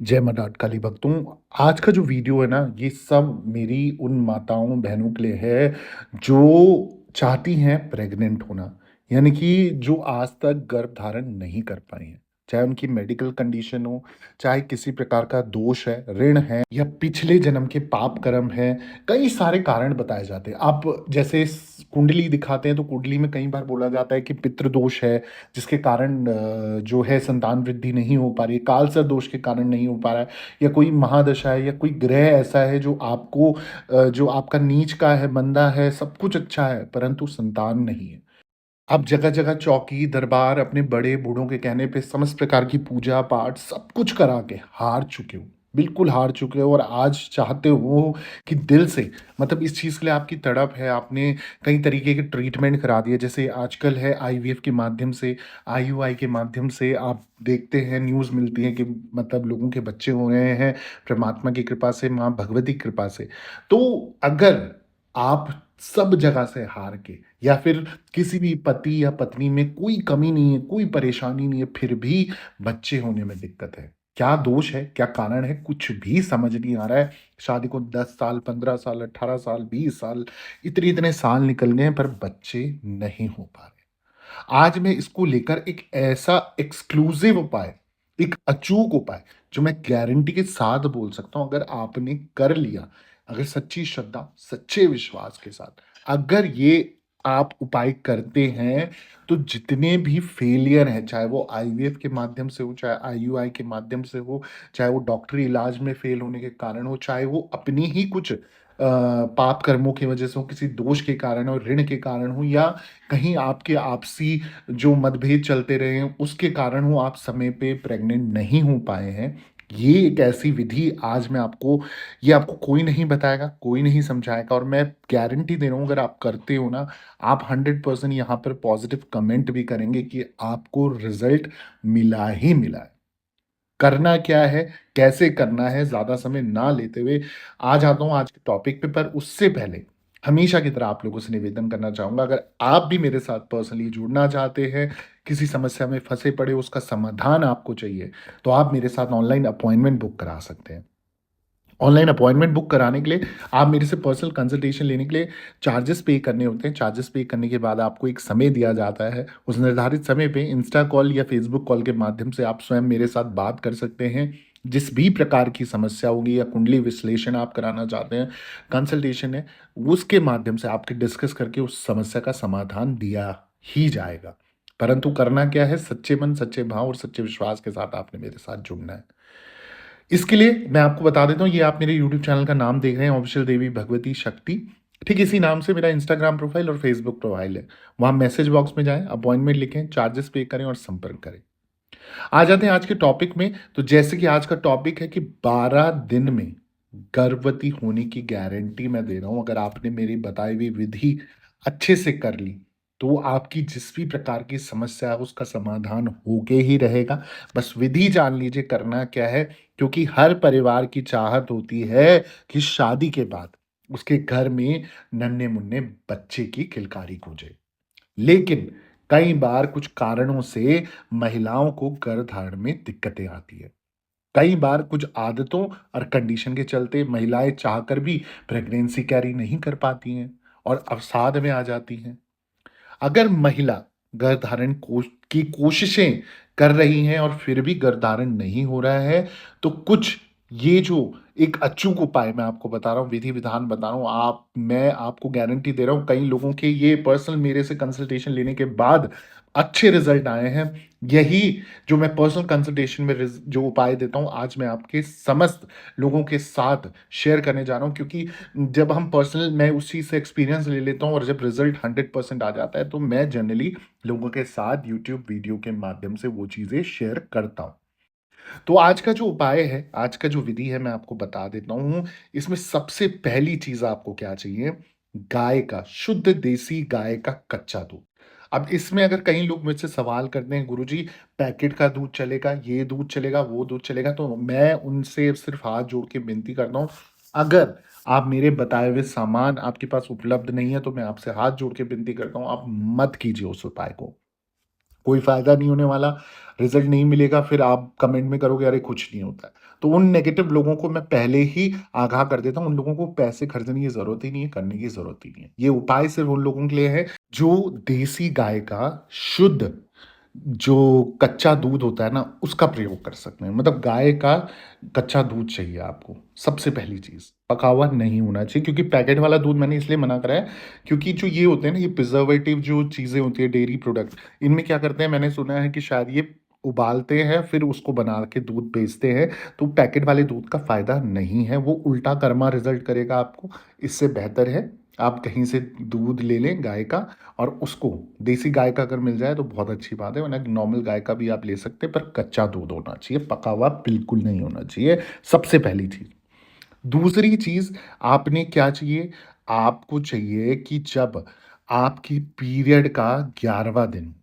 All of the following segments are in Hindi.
जय माँ काली भक्तों। आज का जो वीडियो है ना, ये सब मेरी उन माताओं बहनों के लिए है जो चाहती हैं प्रेग्नेंट होना, यानी कि जो आज तक गर्भ धारण नहीं कर पाई हैं। चाहे उनकी मेडिकल कंडीशन हो, चाहे किसी प्रकार का दोष है, ऋण है या पिछले जन्म के पाप कर्म है। कई सारे कारण बताए जाते हैं। आप जैसे कुंडली दिखाते हैं तो कुंडली में कई बार बोला जाता है कि पितृदोष है, जिसके कारण जो है संतान वृद्धि नहीं हो पा रही है, कालसर्प दोष के कारण नहीं हो पा रहा है, या कोई महादशा है या कोई ग्रह ऐसा है जो आपको जो आपका नीच का है, मंदा है, सब कुछ अच्छा है परंतु संतान नहीं है। आप जगह-जगह चौकी, दरबार अपने बड़े बूढ़ों के कहने पे समस्त प्रकार की पूजा-पाठ सब कुछ करा के हार चुके हो। बिल्कुल हार चुके हो और आज चाहते हो कि दिल से मतलब इस चीज़ के लिए आपकी तड़प है, आपने कई तरीके के ट्रीटमेंट करा दिए। जैसे आजकल है आईवीएफ के माध्यम से, आईयूआई के माध्यम से आप देखते हैं, न्यूज़ मिलती है कि मतलब लोगों के बच्चे हो रहे हैं, परमात्मा की कृपा से, माँ भगवती की कृपा से। तो अगर आप सब जगह से हार के या फिर किसी भी पति या पत्नी में कोई कमी नहीं है, कोई परेशानी नहीं है, फिर भी बच्चे होने में दिक्कत है। क्या दोष है, क्या कारण है, कुछ भी समझ नहीं आ रहा है। शादी को 10 साल, 15 साल, 18 साल, 20 साल, इतने-इतने साल निकल गए हैं पर बच्चे नहीं हो पा रहे। आज मैं इसको लेकर एक ऐसा एक्सक्लूसिव उपाय, एक अचूक उपाय, जो मैं गारंटी के साथ बोल सकता हूँ, अगर आपने कर लिया, अगर सच्ची श्रद्धा, सच्चे विश्वास के साथ, अगर ये आप उपाय करते हैं, तो जितने भी फेलियर हैं, चाहे वो आईवीएफ के माध्यम से हो, चाहे आईयूआई के माध्यम से हो, चाहे वो डॉक्टरी इलाज में फेल होने के कारण हो, चाहे वो अपनी ही कुछ पाप कर्मों की वजह से हो, किसी दोष के कारण हो, ऋण के कारण हो, या कहीं आपके आपसी जो मतभेद चलते रहे हैं, उसके कारण वो आप समय पे प्रेग्नेंट नहीं हो पाए हैं। ये एक ऐसी विधि आज मैं आपको ये आपको कोई नहीं बताएगा, कोई नहीं समझाएगा और मैं गारंटी दे रहा हूँ अगर आप करते हो ना, आप 100% यहाँ पर पॉज़िटिव कमेंट भी करेंगे कि आपको रिज़ल्ट मिला ही मिला है। करना क्या है, कैसे करना है, ज़्यादा समय ना लेते हुए आ जाता हूँ आज के टॉपिक पे, पर उससे पहले हमेशा की तरह आप लोगों से निवेदन करना चाहूँगा, अगर आप भी मेरे साथ पर्सनली जुड़ना चाहते हैं, किसी समस्या में फँसे पड़े, उसका समाधान आपको चाहिए, तो आप मेरे साथ ऑनलाइन अपॉइंटमेंट बुक करा सकते हैं। ऑनलाइन अपॉइंटमेंट बुक कराने के लिए आप मेरे से पर्सनल कंसल्टेशन लेने के लिए चार्जेस पे करने होते हैं। चार्जेस पे करने के बाद आपको एक समय दिया जाता है। उस निर्धारित समय पे इंस्टा कॉल या फेसबुक कॉल के माध्यम से आप स्वयं मेरे साथ बात कर सकते हैं। जिस भी प्रकार की समस्या होगी या कुंडली विश्लेषण आप कराना चाहते हैं, कंसल्टेशन है, उसके माध्यम से आपके डिस्कस करके उस समस्या का समाधान दिया ही जाएगा। परंतु करना क्या है, सच्चे मन, सच्चे भाव और सच्चे विश्वास के साथ आपने मेरे साथ जुड़ना है। इसके लिए मैं आपको बता देता हूँ, ये आप मेरे यूट्यूब चैनल का नाम देख रहे हैं, ऑफिशियल देवी भगवती शक्ति। ठीक इसी नाम से मेरा इंस्टाग्राम प्रोफाइल और फेसबुक प्रोफाइल है। वहाँ मैसेज बॉक्स में जाएँ, अपॉइंटमेंट लिखें, चार्जेस पे करें और संपर्क करें। आ जाते हैं आज के टॉपिक में। तो जैसे कि आज का टॉपिक है कि 12 दिन में गर्भवती होने की गारंटी मैं दे रहा हूँ। अगर आपने मेरी बताई हुई विधि अच्छे से कर ली, तो आपकी जिस भी प्रकार की समस्या है उसका समाधान होके ही रहेगा। बस विधि जान लीजिए करना क्या है, क्योंकि हर परिवार की चाहत होती है कि शादी के बाद उसके घर में नन्हे-मुन्ने बच्चे की किलकारी गूंजे। लेकिन कई बार कुछ कारणों से महिलाओं को गर्भधारण में दिक्कतें आती है। कई बार कुछ आदतों और कंडीशन के चलते महिलाएं चाहकर भी प्रेगनेंसी कैरी नहीं कर पाती हैं और अवसाद में आ जाती हैं। अगर महिला गर्भधारण की कोशिशें कर रही हैं और फिर भी गर्भधारण नहीं हो रहा है, तो कुछ ये जो एक अचूक उपाय मैं आपको बता रहा हूँ, विधि-विधान बता रहा हूँ, मैं आपको गारंटी दे रहा हूँ, कई लोगों के ये पर्सनल मेरे से कंसल्टेशन लेने के बाद अच्छे रिज़ल्ट आए हैं। यही जो मैं पर्सनल कंसल्टेशन में जो उपाय देता हूँ, आज मैं आपके समस्त लोगों के साथ शेयर करने जा रहा हूँ, क्योंकि जब हम पर्सनल मैं उस चीज़ से एक्सपीरियंस ले लेता हूँ और जब रिज़ल्ट 100% आ जाता है, तो मैं जनरली लोगों के साथ यूट्यूब वीडियो के माध्यम से वो चीज़ें शेयर करता हूँ। तो आज का जो उपाय है, आज का जो विधि है मैं आपको बता देता हूँ। इसमें सबसे पहली चीज़ आपको क्या चाहिए, गाय का, शुद्ध देसी गाय का कच्चा दूध। अब इसमें अगर कई लोग मुझसे सवाल करते हैं, गुरुजी पैकेट का दूध चलेगा, ये दूध चलेगा, वो दूध चलेगा, तो मैं उनसे सिर्फ़ हाथ जोड़ के विनती करता हूँ, अगर आप मेरे बताए हुए सामान आपके पास उपलब्ध नहीं है, तो मैं आपसे हाथ जोड़ के विनती करता हूँ, आप मत कीजिए उस उपाय को। कोई फ़ायदा नहीं होने वाला, रिज़ल्ट नहीं मिलेगा, फिर आप कमेंट में करोगे अरे कुछ नहीं होता है। तो उन नेगेटिव लोगों को मैं पहले ही आगाह कर देता हूँ, उन लोगों को पैसे खर्चने की ज़रूरत ही नहीं है, करने की ज़रूरत ही नहीं है। ये उपाय सिर्फ़ उन लोगों के लिए है जो देसी गाय का शुद्ध जो कच्चा दूध होता है ना, उसका प्रयोग कर सकते हैं। मतलब गाय का कच्चा दूध चाहिए आपको, सबसे पहली चीज़। पका हुआ नहीं होना चाहिए क्योंकि पैकेट वाला दूध मैंने इसलिए मना करा है, क्योंकि जो ये होते हैं ना, ये प्रिज़र्वेटिव जो चीज़ें होती हैं, डेयरी प्रोडक्ट, इनमें क्या करते हैं, मैंने सुना है कि शायद ये उबालते हैं, फिर उसको बना के दूध बेचते हैं, तो पैकेट वाले दूध का फ़ायदा नहीं है, वो उल्टा कर्मा रिज़ल्ट करेगा आपको। इससे बेहतर है, आप कहीं से दूध ले लें गाय का और उसको देसी गाय का अगर मिल जाए तो बहुत अच्छी बात है, वरना नॉर्मल गाय का भी आप ले सकते हैं, पर कच्चा दूध होना चाहिए, पका हुआ बिल्कुल नहीं होना चाहिए, सबसे पहली चीज़। दूसरी चीज़ आपने क्या चाहिए, आपको चाहिए कि जब आपकी पीरियड का 11वाँ दिन,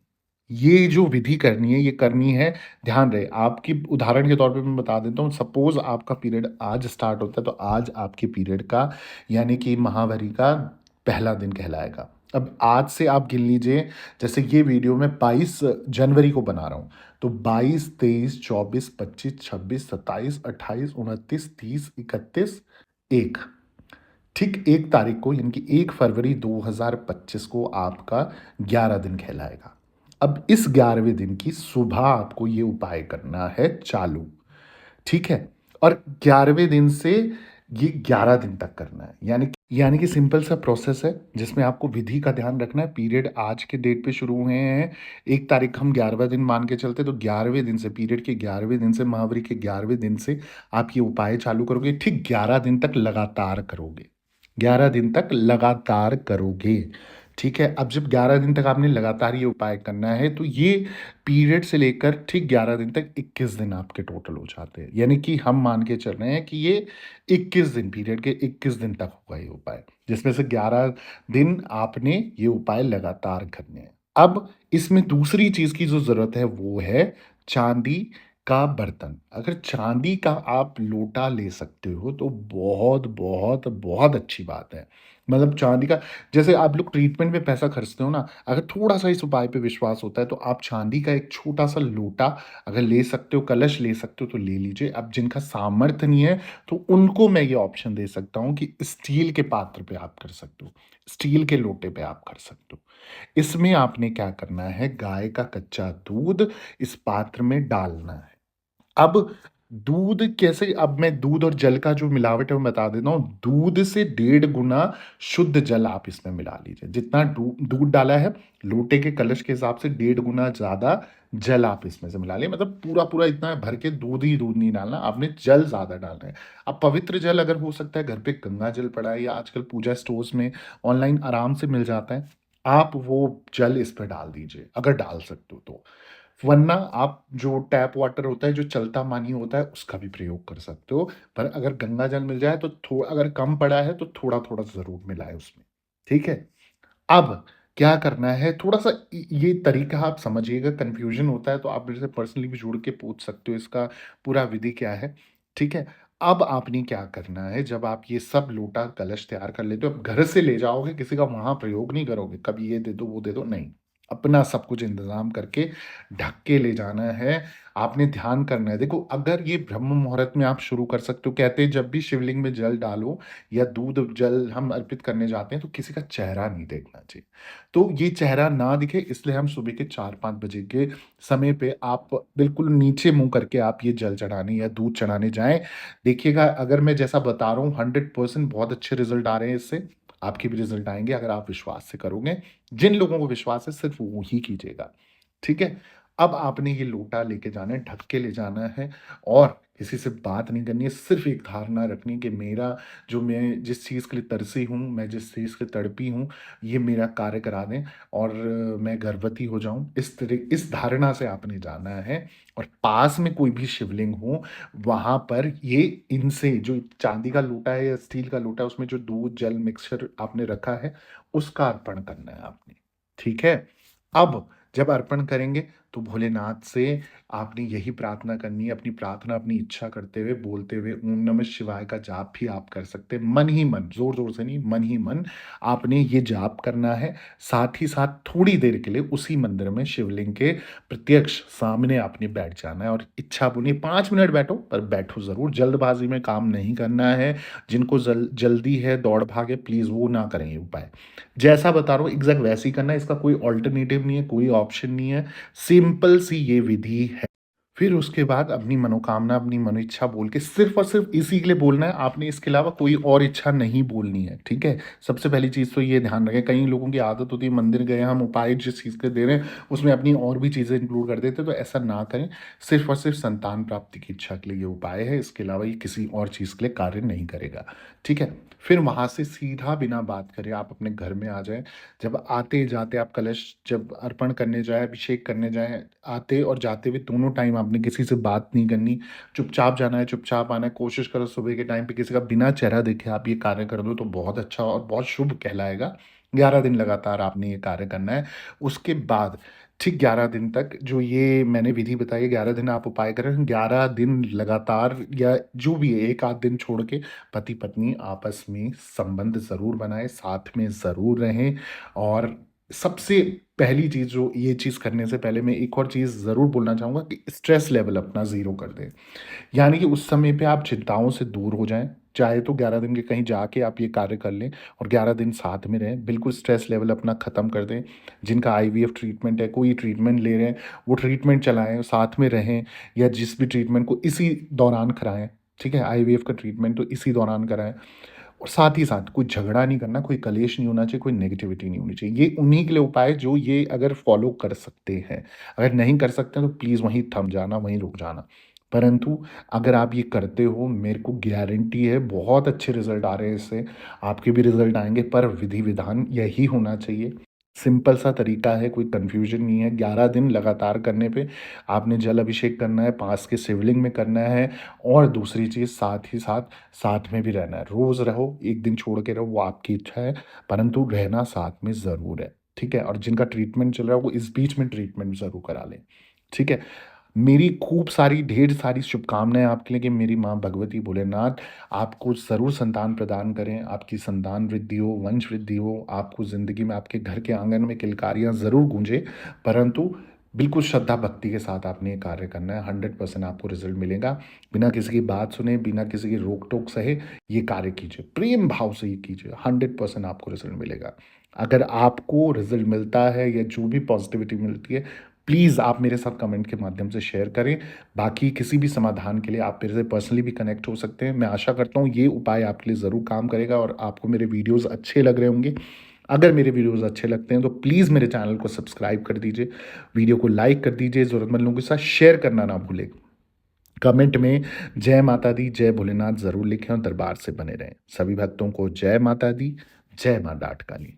ये जो विधि करनी है, ये करनी है, ध्यान रहे, आपकी उदाहरण के तौर पे मैं बता देता हूँ, सपोज़ आपका पीरियड आज स्टार्ट होता है, तो आज आपके पीरियड का यानी कि माहवारी का पहला दिन कहलाएगा। अब आज से आप गिन लीजिए, जैसे ये वीडियो मैं 22 जनवरी को बना रहा हूँ, तो 22, 23, 24, 25, 26, 27, 28, 29, 30, 31, 1, ठीक 1 तारीख को यानी कि 1 फरवरी 2025 को आपका 11 दिन कहलाएगा। अब इस 11वें दिन की सुबह आपको ये उपाय करना है चालू, ठीक है? और 11वें दिन से ये 11 दिन तक करना है। यानी कि सिंपल सा प्रोसेस है, जिसमें आपको विधि का ध्यान रखना है। पीरियड आज के डेट पे शुरू हुए हैं, 1 तारीख हम 11वाँ दिन मान के चलते हैं, तो 11वें दिन से, पीरियड के 11वें दिन से, महावरी के 11वें दिन से आप ये उपाय चालू करोगे, ठीक 11 दिन तक लगातार करोगे। 11 दिन तक लगातार करोगे, ठीक है? अब जब 11 दिन तक आपने लगातार ये उपाय करना है, तो ये पीरियड से लेकर ठीक 11 दिन तक 21 दिन आपके टोटल हो जाते हैं। यानी कि हम मान के चल रहे हैं कि ये 21 दिन, पीरियड के 21 दिन तक होगा ये उपाय, जिसमें से 11 दिन आपने ये उपाय लगातार करने हैं। अब इसमें दूसरी चीज़ की जो ज़रूरत है वो है चांदी का बर्तन। अगर चांदी का आप लोटा ले सकते हो तो बहुत, बहुत, बहुत अच्छी बात है। मतलब चांदी का, जैसे आप लोग ट्रीटमेंट में पैसा खर्चते हो ना, अगर थोड़ा-सा इस उपाय पे विश्वास होता है तो आप चांदी का एक छोटा-सा लोटा अगर ले सकते हो, कलश ले सकते हो तो ले लीजिए। अब जिनका सामर्थ्य नहीं है तो उनको मैं ये ऑप्शन दे सकता हूँ कि स्टील के पात्र पे आप कर सकते हो, स्टील के लोटे पे आप कर सकते हो। इसमें आपने क्या करना है, गाय का कच्चा दूध इस पात्र में डालना है। अब दूध कैसे, अब मैं दूध और जल का जो मिलावट है वो बता देता हूँ। दूध से 1.5 गुना शुद्ध जल आप इसमें मिला लीजिए। जितना दूध डाला है, लोटे के कलश के हिसाब से 1.5 गुना ज़्यादा जल आप इसमें से मिला लिए। मतलब पूरा-पूरा इतना भर के दूध ही दूध नहीं डालना, आपने जल ज़्यादा डालना है। अब पवित्र जल अगर हो सकता है, घर पे गंगा जल पड़ा है या आजकल पूजा स्टोर्स में ऑनलाइन आराम से मिल जाता है, आप वो जल इस पे डाल दीजिए, अगर डाल सकते हो तो। वरना आप जो टैप वाटर होता है, जो चलता पानी होता है, उसका भी प्रयोग कर सकते हो। पर अगर गंगा जल मिल जाए तो अगर कम पड़ा है तो थोड़ा-थोड़ा ज़रूर मिलाएँ उसमें, ठीक है? अब क्या करना है, थोड़ा-सा ये तरीका आप समझिएगा, कन्फ्यूज़न होता है तो आप मेरे से पर्सनली भी जुड़ के पूछ सकते हो इसका पूरा विधि क्या है, ठीक है? अब आपने क्या करना है, जब आप ये सब लोटा, कलश तैयार कर लेते हो, अब घर से ले जाओगे, किसी का वहाँ प्रयोग नहीं करोगे, कभी ये दे दो, वो दे दो, नहीं। अपना सब कुछ इंतज़ाम करके ढक के ले जाना है, आपने ध्यान करना है। देखो, अगर ये ब्रह्म मुहूर्त में आप शुरू कर सकते हो, कहते हैं जब भी शिवलिंग में जल डालो या दूध, जल हम अर्पित करने जाते हैं तो किसी का चेहरा नहीं देखना चाहिए। तो ये चेहरा ना दिखे इसलिए हम सुबह के 4-5 बजे के समय पे आप बिल्कुल नीचे मुँह करके आप ये जल चढ़ाने या दूध चढ़ाने जाएँ। देखिएगा, अगर मैं जैसा बता रहा हूँ 100% बहुत अच्छे रिज़ल्ट आ रहे हैं इससे, आपके भी रिज़ल्ट आएँगे अगर आप विश्वास से करोगे। जिन लोगों को विश्वास है सिर्फ़ वो ही कीजिएगा, ठीक है? अब आपने ये लोटा लेके जाना है, ढक के ले जाना है और किसी से बात नहीं करनी है, सिर्फ़ एक धारणा रखनी है कि मेरा जो मैं जिस चीज़ के लिए तरसी हूँ, मैं जिस चीज़ के लिए तड़पी हूँ, ये मेरा कार्य करा दें और मैं गर्भवती हो जाऊँ। इस धारणा से आपने जाना है और पास में कोई भी शिवलिंग हो, वहाँ पर ये इनसे जो चांदी का लोटा है या स्टील का लोटा है, उसमें जो दूध, जल मिक्सचर आपने रखा है, उसका अर्पण करना है आपने, ठीक है? अब जब अर्पण करेंगे तो भोलेनाथ से आपने यही प्रार्थना करनी है, अपनी प्रार्थना अपनी इच्छा करते हुए, बोलते हुए ओम नमः शिवाय का जाप भी आप कर सकते हैं। मन ही मन, ज़ोर-ज़ोर से नहीं, मन ही मन आपने ये जाप करना है। साथ ही साथ थोड़ी देर के लिए उसी मंदिर में शिवलिंग के प्रत्यक्ष सामने आपने बैठ जाना है और इच्छा बोलिए 5 मिनट बैठो, पर बैठो ज़रूर। जल्दबाज़ी में काम नहीं करना है। जिनको जल्दी है, दौड़-भाग है, प्लीज़ वो ना करें ये उपाय। जैसा बता रहा हूँ एग्ज़ैक्ट वैसे ही करना है, इसका कोई अल्टरनेटिव नहीं है, कोई ऑप्शन नहीं है। सिंपल सी ये विधि है। फिर उसके बाद अपनी मनोकामना, अपनी मनोइच्छा बोल के सिर्फ़ और सिर्फ़ इसी के लिए बोलना है, आपने इसके अलावा कोई और इच्छा नहीं बोलनी है, ठीक है? सबसे पहली चीज़ तो ये ध्यान रखें, कई लोगों की आदत होती है मंदिर गए हम उपाय जिस चीज़ के दे रहे हैं, उसमें अपनी और भी चीज़ें इंक्लूड कर देते हैं, तो ऐसा ना करें। सिर्फ़ और सिर्फ़ संतान प्राप्ति की इच्छा के लिए ये उपाय है, इसके अलावा ये किसी और चीज़ के लिए कार्य नहीं करेगा, ठीक है? फिर वहाँ से सीधा बिना बात करे आप अपने घर में आ जाएँ। जब आते-जाते आप कलश जब अर्पण करने जाएँ, अभिषेक करने जाएँ, आते और जाते हुए दोनों टाइम आपने किसी से बात नहीं करनी, चुपचाप जाना है, चुपचाप आना है। कोशिश करो सुबह के टाइम पे किसी का बिना चेहरा देखे आप ये कार्य कर दो तो बहुत अच्छा और बहुत शुभ कहलाएगा। 11 दिन लगातार आपने ये कार्य करना है। उसके बाद ठीक 11 दिन तक जो ये मैंने विधि बताई है 11 दिन आप उपाय करें, 11 दिन लगातार या जो भी है 1 आध दिन छोड़ के पति-पत्नी आपस में संबंध ज़रूर बनाएँ, साथ में ज़रूर रहें और सबसे पहली चीज़ जो ये चीज़ करने से पहले मैं एक और चीज़ ज़रूर बोलना चाहूँगा कि स्ट्रेस लेवल अपना ज़ीरो कर दें। यानी कि उस समय पे आप चिंताओं से दूर हो जाएँ, चाहे तो 11 दिन के कहीं जाके आप ये कार्य कर लें और 11 दिन साथ में रहें, बिल्कुल स्ट्रेस लेवल अपना ख़त्म कर दें। जिनका आईवीएफ ट्रीटमेंट है, कोई ट्रीटमेंट ले रहे हैं, वो ट्रीटमेंट चलाएँ, साथ में रहें या जिस भी ट्रीटमेंट को इसी दौरान कराएँ, ठीक है? आईवीएफ का ट्रीटमेंट तो इसी दौरान कराएँ और साथ ही साथ कोई झगड़ा नहीं करना, कोई कलेश नहीं होना चाहिए, कोई नेगेटिविटी नहीं होनी चाहिए। ये उन्हीं के लिए उपाय है जो ये अगर फ़ॉलो कर सकते हैं। अगर नहीं कर सकते हैं तो प्लीज़ वहीं थम जाना, वहीं रुक जाना। परंतु अगर आप ये करते हो मेरे को गारंटी है बहुत अच्छे रिज़ल्ट आ रहे हैं इससे, आपके भी रिज़ल्ट आएँगे पर विधि-विधान यही होना चाहिए। सिंपल सा तरीका है, कोई कन्फ्यूज़न नहीं है। 11 दिन लगातार करने पे आपने जल अभिषेक करना है, पास के शिवलिंग में करना है और दूसरी चीज़ साथ ही साथ, साथ में भी रहना है। रोज़ रहो, 1 दिन छोड़ के रहो वो आपकी इच्छा है, परंतु रहना साथ में ज़रूर है, ठीक है? और जिनका ट्रीटमेंट चल रहा है वो इस बीच में ट्रीटमेंट ज़रूर करा लें, ठीक है? मेरी खूब सारी ढेर सारी शुभकामनाएँ आपके लिए कि मेरी माँ भगवती भोलेनाथ आपको ज़रूर संतान प्रदान करें, आपकी संतान वृद्धि हो, वंश वृद्धि हो, आपको ज़िंदगी में आपके घर के आंगन में किलकारियाँ ज़रूर गूँजें, परंतु बिल्कुल श्रद्धा भक्ति के साथ आपने ये कार्य करना है, 100% आपको रिज़ल्ट मिलेगा। बिना किसी की बात सुने, बिना किसी की रोक-टोक सहे ये कार्य कीजिए, प्रेम भाव से ये कीजिए, 100% आपको रिज़ल्ट मिलेगा। अगर आपको रिज़ल्ट मिलता है या जो भी पॉज़िटिविटी मिलती है, प्लीज़ आप मेरे साथ कमेंट के माध्यम से शेयर करें। बाकी किसी भी समाधान के लिए आप मेरे से पर्सनली भी कनेक्ट हो सकते हैं। मैं आशा करता हूँ ये उपाय आपके लिए ज़रूर काम करेगा और आपको मेरे वीडियोज़ अच्छे लग रहे होंगे। अगर मेरे वीडियोज़ अच्छे लगते हैं तो प्लीज़ मेरे चैनल को सब्सक्राइब कर दीजिए, वीडियो को लाइक कर दीजिए, ज़रूरतमंद लोगों के साथ शेयर करना ना भूलें। कमेंट में जय माता दी, जय भोलेनाथ ज़रूर लिखें और दरबार से बने रहें। सभी भक्तों को जय माता दी, जय माँ डाठ काली।